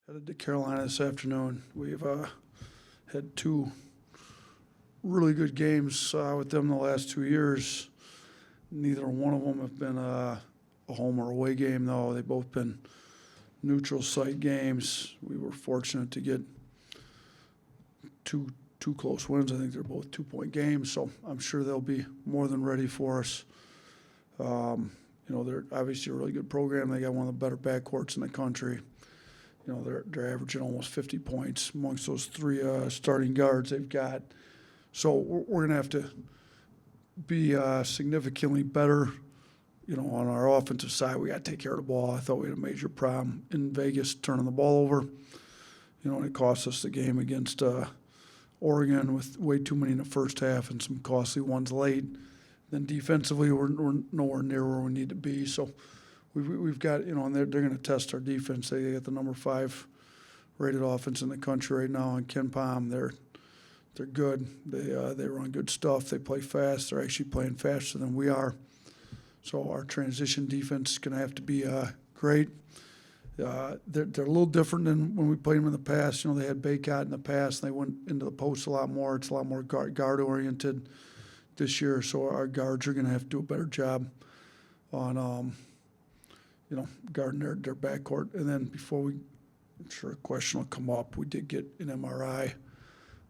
Headed to Carolina this afternoon. We've had two really good games with them the last 2 years. Neither one of them have been a home or away game, though. They've both been neutral site games. We were fortunate to get two close wins. I think they're both 2-point games, so I'm sure they'll be more than ready for us. They're obviously a really good program. They got one of the better backcourts in the country. They're averaging almost 50 points amongst those three starting guards they've got. So we're going to have to be significantly better, on our offensive side. We got to take care of the ball. I thought we had a major problem in Vegas turning the ball over. And it cost us the game against Oregon with way too many in the first half and some costly ones late. Then defensively, we're nowhere near where we need to be. So we've got, and they're going to test our defense. They got the number 5 rated offense in the country right now on Ken Palm. They're good. They run good stuff. They play fast. They're actually playing faster than we are. So our transition defense is going to have to be great. They're a little different than when we played them in the past. They had Baycott in the past, and they went into the post a lot more. It's a lot more guard-oriented this year. So our guards are going to have to do a better job on, guarding their backcourt. And then I'm sure a question will come up. We did get an MRI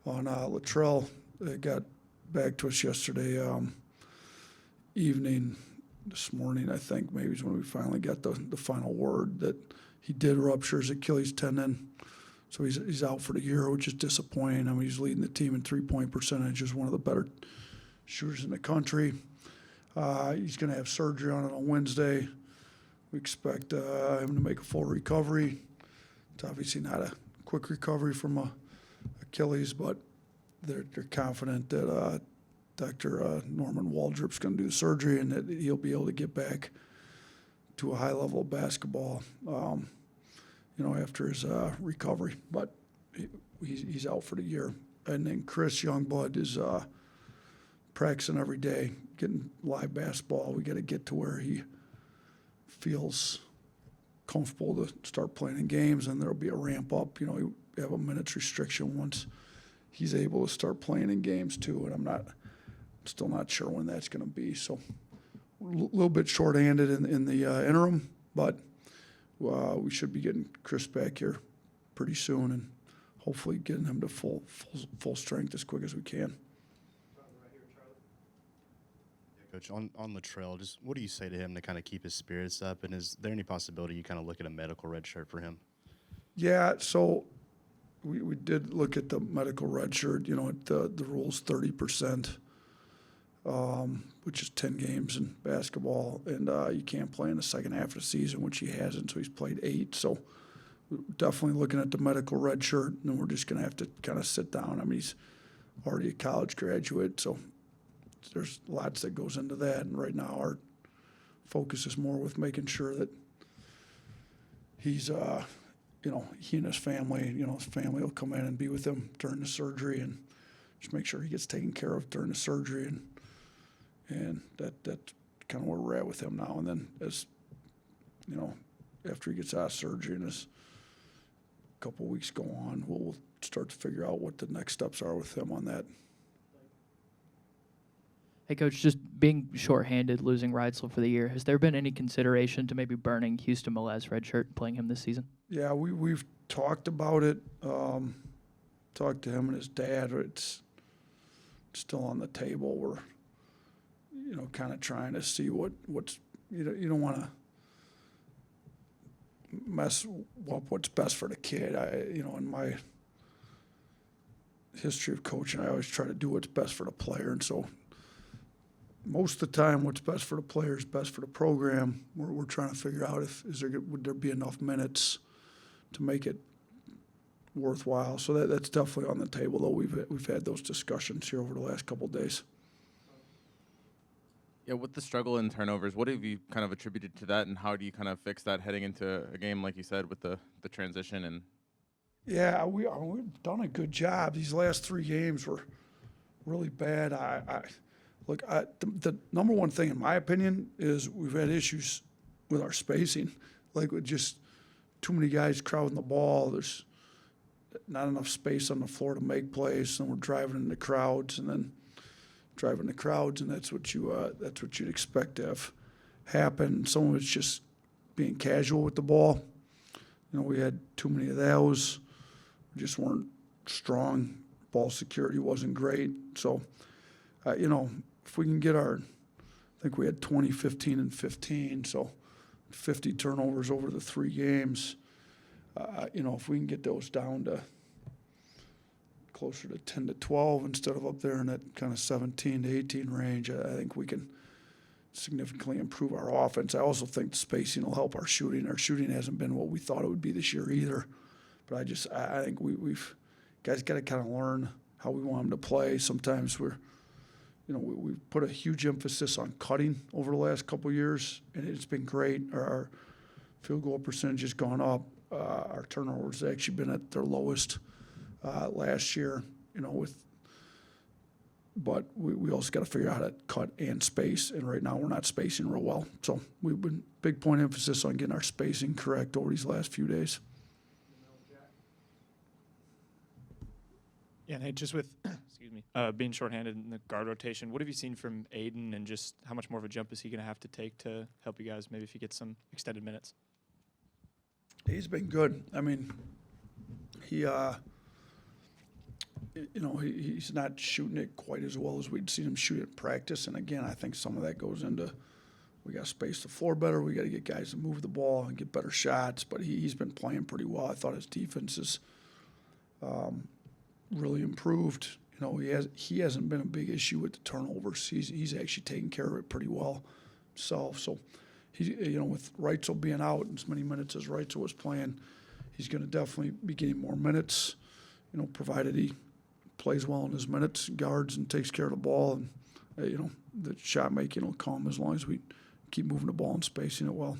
on Latrell. It got back to us yesterday evening. This morning, I think, maybe is when we finally got the final word that he did rupture his Achilles tendon. So he's out for the year, which is disappointing. I mean, he's leading the team in three-point percentage, is one of the better shooters in the country. He's going to have surgery on it on Wednesday. We expect him to make a full recovery. It's obviously not a quick recovery from Achilles, but they're confident that Dr. Norman Waldrop's going to do surgery and that he'll be able to get back to a high level of basketball, after his recovery. But he's out for the year. And then Chris Youngblood is practicing every day, getting live basketball. We got to get to where he feels comfortable to start playing in games, and there'll be a ramp up. We have a minutes restriction once he's able to start playing in games too, and I'm still not sure when that's going to be. So a little bit short-handed in the interim, but we should be getting Chris back here pretty soon and hopefully getting him to full strength as quick as we can. Coach, on Latrell, just what do you say to him to kind of keep his spirits up? And is there any possibility you kind of look at a medical red shirt for him? Yeah, so we did look at the medical red shirt. The rule's 30%, which is 10 games in basketball, and you can't play in the second half of the season, which he hasn't, so he's played 8. So we're definitely looking at the medical red shirt, and we're just going to have to kind of sit down. I mean, he's already a college graduate, so there's lots that goes into that, and right now our focus is more with making sure that he's, he and his family, his family will come in and be with him during the surgery and just make sure he gets taken care of during the surgery, and that's kind of where we're at with him now. And then as, after he gets out of surgery and as a couple of weeks go on, we'll start to figure out what the next steps are with him on that. Hey, Coach, just being shorthanded, losing Reitzel for the year, has there been any consideration to maybe burning Houston Melez redshirt and playing him this season? Yeah, we've talked about it, talked to him and his dad. It's still on the table. We're, kind of trying to see what's you don't want to mess up what's best for the kid. In my history of coaching, I always try to do what's best for the player, and so most of the time, what's best for the player is best for the program. We're trying to figure out would there be enough minutes to make it worthwhile. So that's definitely on the table, though. We've had those discussions here over the last couple of days. Yeah, with the struggle in turnovers, what have you kind of attributed to that, and how do you kind of fix that heading into a game, like you said, with the transition? And yeah, we've done a good job. These last 3 games were really bad. Look, the number one thing, in my opinion, is we've had issues with our spacing. Like, with just too many guys crowding the ball. There's not enough space on the floor to make plays, and we're driving into crowds, and then driving the crowds, and that's what you'd expect to have happen. Some of it's just being casual with the ball. You know, we had too many of those. We just weren't strong. Ball security wasn't great. So, you know, if we can get I think we had 20, 15, and 15, so 50 turnovers over the 3 games. You know, if we can get those down to closer to 10 to 12 instead of up there in that kind of 17 to 18 range, I think we can significantly improve our offense. I also think spacing will help our shooting. Our shooting hasn't been what we thought it would be this year either. But I think we've guys got to kind of learn how we want them to play. Sometimes we've put a huge emphasis on cutting over the last couple of years, and it's been great. Our field goal percentage has gone up. Our turnovers have actually been at their lowest last year, you know, but we also got to figure out how to cut and space, and right now we're not spacing real well. So we've been big point emphasis on getting our spacing correct over these last few days. Yeah, Nate, just with excuse me, being shorthanded in the guard rotation, what have you seen from Aiden, and just how much more of a jump is he going to have to take to help you guys, maybe if he gets some extended minutes? He's been good. I mean, he's not shooting it quite as well as we'd seen him shoot it in practice. And again, I think some of that goes into we got to space the floor better. We got to get guys to move the ball and get better shots. But he's been playing pretty well. I thought his defense is really improved. You know, he hasn't been a big issue with the turnovers. He's actually taken care of it pretty well himself. So with Reitzel being out as many minutes as Reitzel was playing, he's going to definitely be getting more minutes, you know, provided he plays well in his minutes, guards and takes care of the ball. And, the shot making will come as long as we keep moving the ball and spacing it well.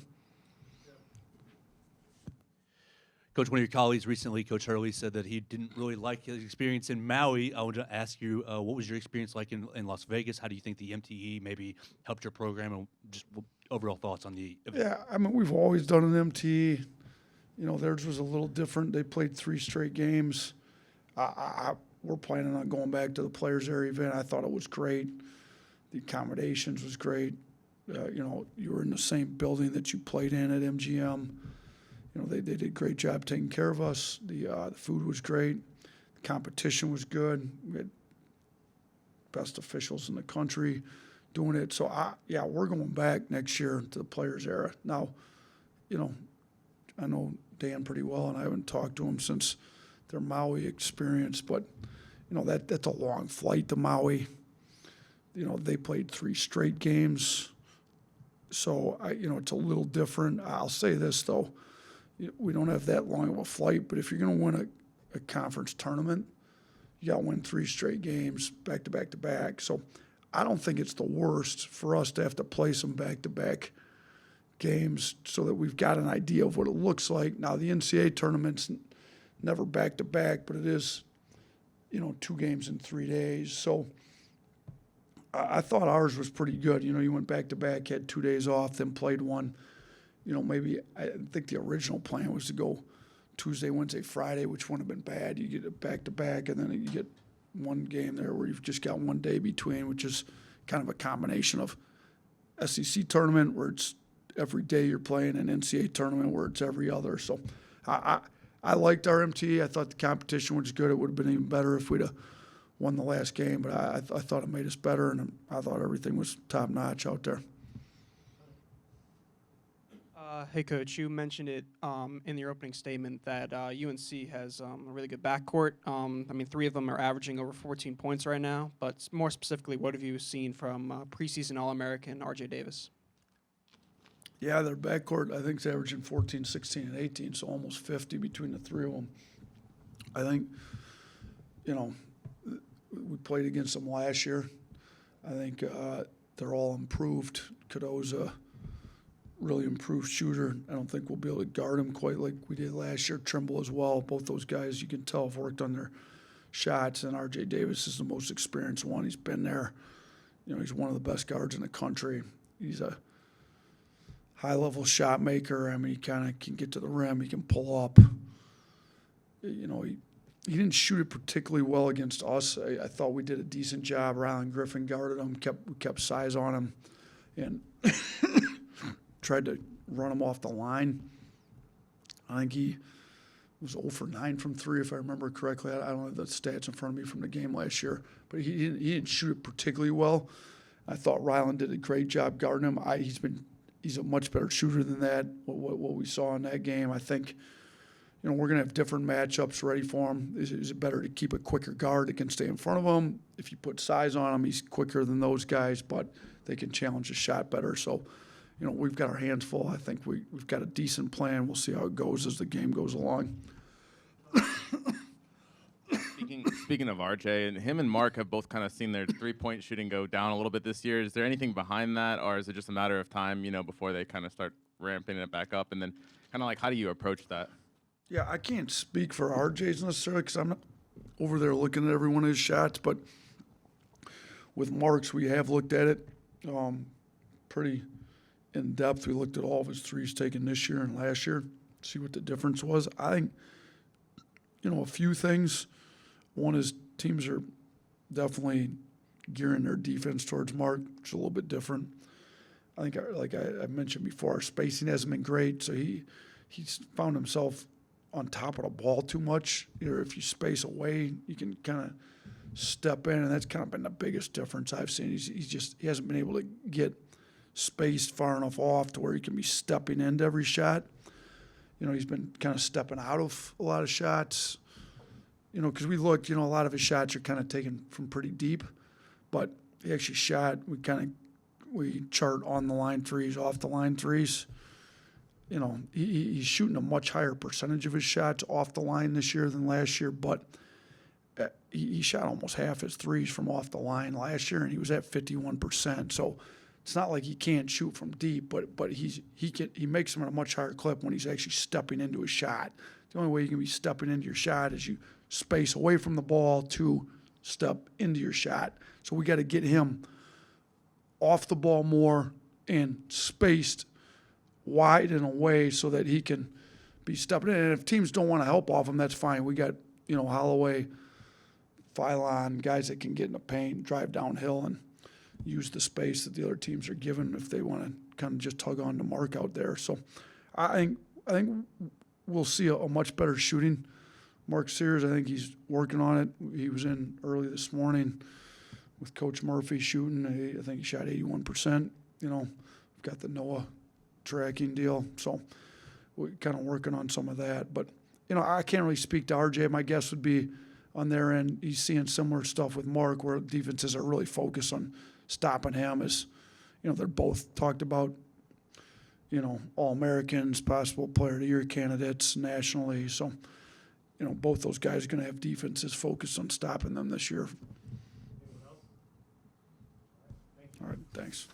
Coach, one of your colleagues recently, Coach Hurley, said that he didn't really like his experience in Maui. I want to ask you, what was your experience like in Las Vegas? How do you think the MTE maybe helped your program, and just overall thoughts on the event? Yeah, I mean, we've always done an MTE. You know, theirs was a little different. They played 3 straight games. We're planning on going back to the Players Area event. I thought it was great. The accommodations was great. You were in the same building that you played in at MGM. You know, they did a great job taking care of us. The food was great. The competition was good. We had best officials in the country doing it. So, we're going back next year to the Players Era. Now, you know, I know Dan pretty well, and I haven't talked to him since their Maui experience, but, you know, that's a long flight to Maui. You know, they played 3 straight games. So, it's a little different. I'll say this, though. We don't have that long of a flight, but if you're going to win a conference tournament, you got to win 3 straight games back to back to back. So I don't think it's the worst for us to have to play some back-to-back games so that we've got an idea of what it looks like. Now, the NCAA tournament's never back-to-back, but it is, 2 games in 3 days. So I thought ours was pretty good. You know, you went back-to-back, had 2 days off, then played one. You know, maybe I think the original plan was to go Tuesday, Wednesday, Friday, which wouldn't have been bad. You get it back-to-back, and then you get one game there where you've just got one day between, which is kind of a combination of SEC tournament where it's every day you're playing, and NCAA tournament where it's every other. So I liked our MTE. I thought the competition was good. It would have been even better if we'd have won the last game, but I thought it made us better, and I thought everything was top-notch out there. Hey, Coach, you mentioned it in your opening statement that UNC has a really good backcourt. 3 of them are averaging over 14 points right now, but more specifically, what have you seen from preseason All-American R.J. Davis? Yeah, their backcourt, I think, is averaging 14, 16, and 18, so almost 50 between the 3 of them. I think, we played against them last year. I think they're all improved. Cadeau's a really improved shooter. I don't think we'll be able to guard him quite like we did last year. Trimble as well. Both those guys, you can tell, have worked on their shots, and R.J. Davis is the most experienced one. He's been there. He's one of the best guards in the country. He's a high-level shot maker. I mean, he kind of can get to the rim. He can pull up. You know, he didn't shoot it particularly well against us. I thought we did a decent job. Rylan Griffin guarded him, kept size on him, and tried to run him off the line. I think he was 0 for 9 from 3, if I remember correctly. I don't have the stats in front of me from the game last year, but he didn't shoot it particularly well. I thought Rylan did a great job guarding him. He's a much better shooter than that. What we saw in that game, I think. You know, we're going to have different matchups ready for him. Is it better to keep a quicker guard that can stay in front of him? If you put size on him, he's quicker than those guys, but they can challenge the shot better. So, you know, we've got our hands full. I think we've got a decent plan. We'll see how it goes as the game goes along. Speaking of RJ, and him and Mark have both kind of seen their three-point shooting go down a little bit this year. Is there anything behind that, or is it just a matter of time, you know, before they kind of start ramping it back up? And then kind of like, how do you approach that? Yeah, I can't speak for RJ's necessarily because I'm not over there looking at every one of his shots, but with Mark's, we have looked at it pretty in depth. We looked at all of his threes taken this year and last year, see what the difference was. I think, you know, a few things. One is teams are definitely gearing their defense towards Mark, which is a little bit different. I think, like I mentioned before, our spacing hasn't been great, so he's found himself on top of the ball too much. Either if you space away, you can kind of step in, and that's kind of been the biggest difference I've seen. He hasn't been able to get spaced far enough off to where he can be stepping into every shot. You know, he's been kind of stepping out of a lot of shots. You know, because we looked, you know, a lot of his shots are kind of taken from pretty deep, but he actually shot. We chart on the line threes, off the line threes. You know, he's shooting a much higher percentage of his shots off the line this year than last year, but he shot almost half his threes from off the line last year, and he was at 51%. So it's not like he can't shoot from deep, but he makes them at a much higher clip when he's actually stepping into his shot. The only way you can be stepping into your shot is you space away from the ball to step into your shot. So we got to get him off the ball more and spaced wide and away so that he can be stepping in. And if teams don't want to help off him, that's fine. We got, you know, Holloway, Phylon, guys that can get in the paint, drive downhill, and use the space that the other teams are given if they want to kind of just tug on to Mark out there. So I think we'll see a much better shooting. Mark Sears, I think he's working on it. He was in early this morning with Coach Murphy shooting. I think he shot 81%. You know, we've got the Noah tracking deal, so we're kind of working on some of that. But, you know, I can't really speak to RJ. My guess would be on their end, he's seeing similar stuff with Mark where defenses are really focused on stopping him. As, you know, they're both talked about, you know, All-Americans, possible Player of the Year candidates nationally. So, you know, both those guys are going to have defenses focused on stopping them this year. All right, thanks.